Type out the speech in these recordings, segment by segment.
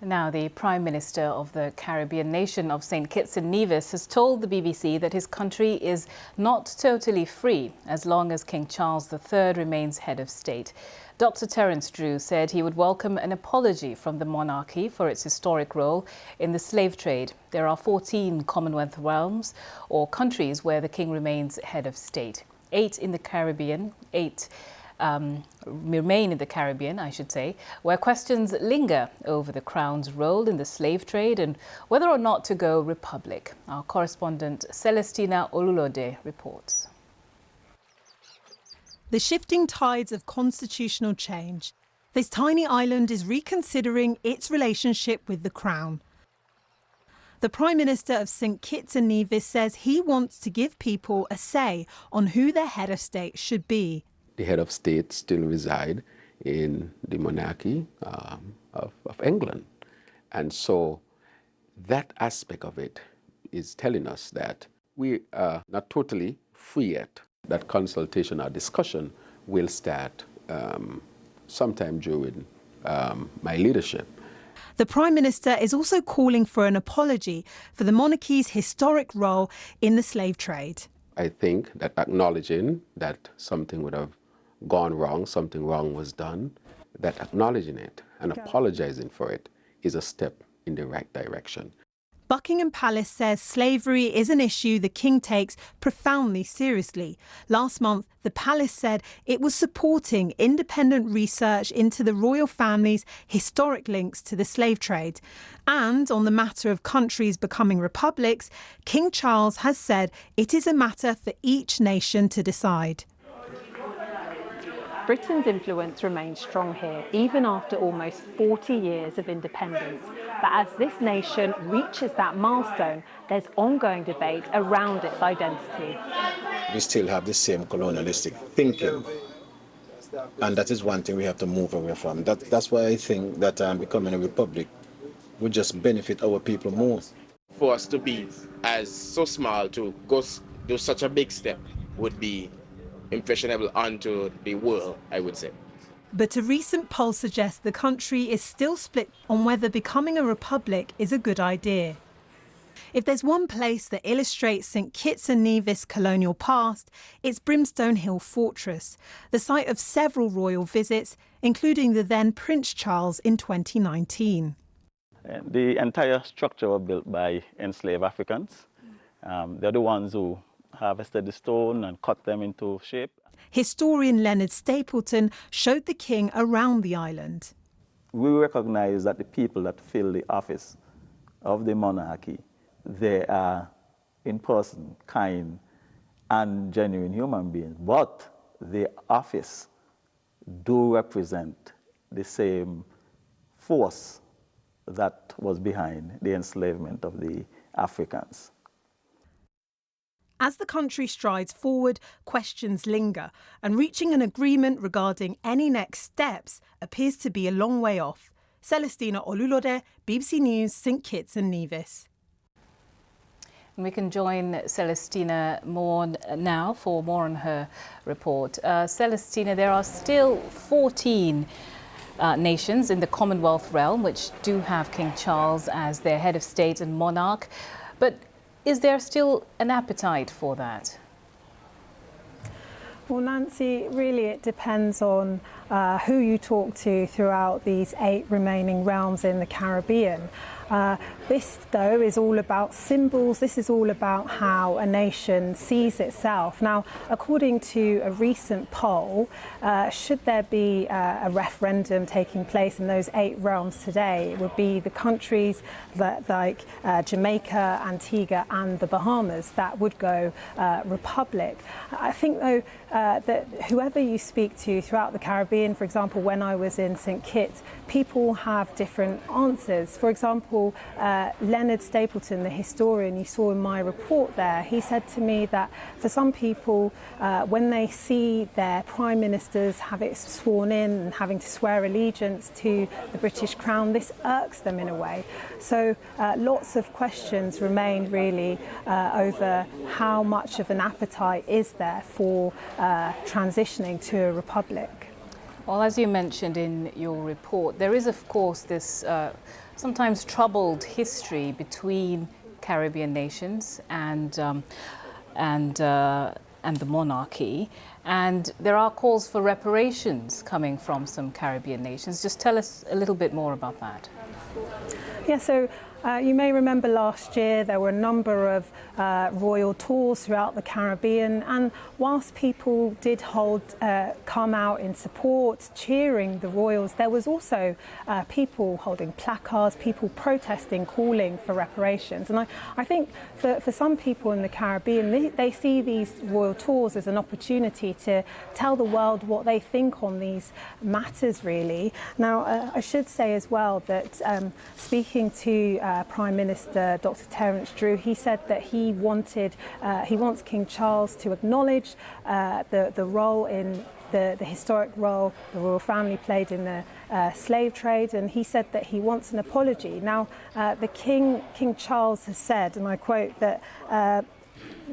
Now, the Prime Minister of the Caribbean nation of St Kitts and Nevis has told the BBC that his country is not totally free as long as King Charles III remains head of state. Dr. Terrance Drew said he would welcome an apology from the monarchy for its historic role in the slave trade. There are 14 Commonwealth realms or countries where the king remains head of state. 8 in the Caribbean, 8 remain in the Caribbean, I should say, where questions linger over the Crown's role in the slave trade and whether or not to go republic. Our correspondent Celestina Olulode reports. The shifting tides of constitutional change. This tiny island is reconsidering its relationship with the Crown. The Prime Minister of St Kitts and Nevis says he wants to give people a say on who their head of state should be. The head of state still reside in the monarchy of England. And so that aspect of it is telling us that we are not totally free yet. That consultation or discussion will start sometime during my leadership. The Prime Minister is also calling for an apology for the monarchy's historic role in the slave trade. I think that acknowledging that something would have gone wrong, something wrong was done, that acknowledging it and apologizing for it is a step in the right direction. Buckingham Palace says slavery is an issue the king takes profoundly seriously. Last month, the palace said it was supporting independent research into the royal family's historic links to the slave trade. And on the matter of countries becoming republics, King Charles has said it is a matter for each nation to decide. Britain's influence remains strong here, even after almost 40 years of independence. But as this nation reaches that milestone, there's ongoing debate around its identity. We still have the same colonialistic thinking, and that is one thing we have to move away from. That's why I think that becoming a republic would just benefit our people more. For us to be as so small to go do such a big step would be impressionable onto the world, I would say. But a recent poll suggests the country is still split on whether becoming a republic is a good idea. If there's one place that illustrates St Kitts and Nevis' colonial past, it's Brimstone Hill Fortress, the site of several royal visits, including the then Prince Charles in 2019. The entire structure was built by enslaved Africans. They're the ones who harvested the stone and cut them into shape. Historian Leonard Stapleton showed the king around the island. We recognize that the people that fill the office of the monarchy, they are in person, kind and genuine human beings, but the office do represent the same force that was behind the enslavement of the Africans. As the country strides forward, questions linger, and reaching an agreement regarding any next steps appears to be a long way off. Celestina Olulode, BBC News, St Kitts and Nevis. And we can join Celestina more now for more on her report. Celestina, there are still 14 nations in the Commonwealth realm which do have King Charles as their head of state and monarch, but is there still an appetite for that? Well, Nancy, really it depends on who you talk to throughout these 8 remaining realms in the Caribbean. This, though, is all about symbols. This is all about how a nation sees itself. Now, according to a recent poll, should there be a referendum taking place in those 8 realms today, it would be the countries that, like Jamaica, Antigua and the Bahamas that would go republic. I think, though, that whoever you speak to throughout the Caribbean, for example, when I was in St Kitts, people have different answers. For example, Leonard Stapleton, the historian you saw in my report there, he said to me that for some people, when they see their prime ministers have it sworn in and having to swear allegiance to the British Crown, this irks them in a way. So lots of questions remain really over how much of an appetite is there for transitioning to a republic. Well, as you mentioned in your report, there is, of course, this sometimes troubled history between Caribbean nations and the monarchy, and there are calls for reparations coming from some Caribbean nations. Just tell us a little bit more about that. Yeah, so you may remember last year there were a number of royal tours throughout the Caribbean, and whilst people did come out in support, cheering the royals, there was also people holding placards, people protesting, calling for reparations. And I think for some people in the Caribbean, they see these royal tours as an opportunity to tell the world what they think on these matters, really. Now, I should say as well that speaking to Prime Minister Dr. Terrance Drew, he said that he wants King Charles to acknowledge the role in the historic role the royal family played in the slave trade, and he said that he wants an apology. Now, the King Charles has said, and I quote, that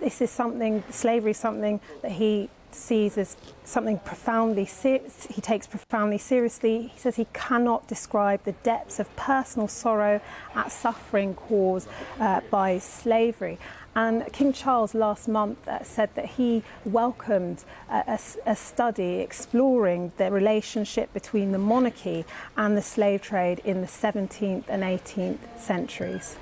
this is slavery is something that he sees as something he takes profoundly seriously. He says he cannot describe the depths of personal sorrow at suffering caused by slavery. And King Charles last month said that he welcomed a study exploring the relationship between the monarchy and the slave trade in the 17th and 18th centuries.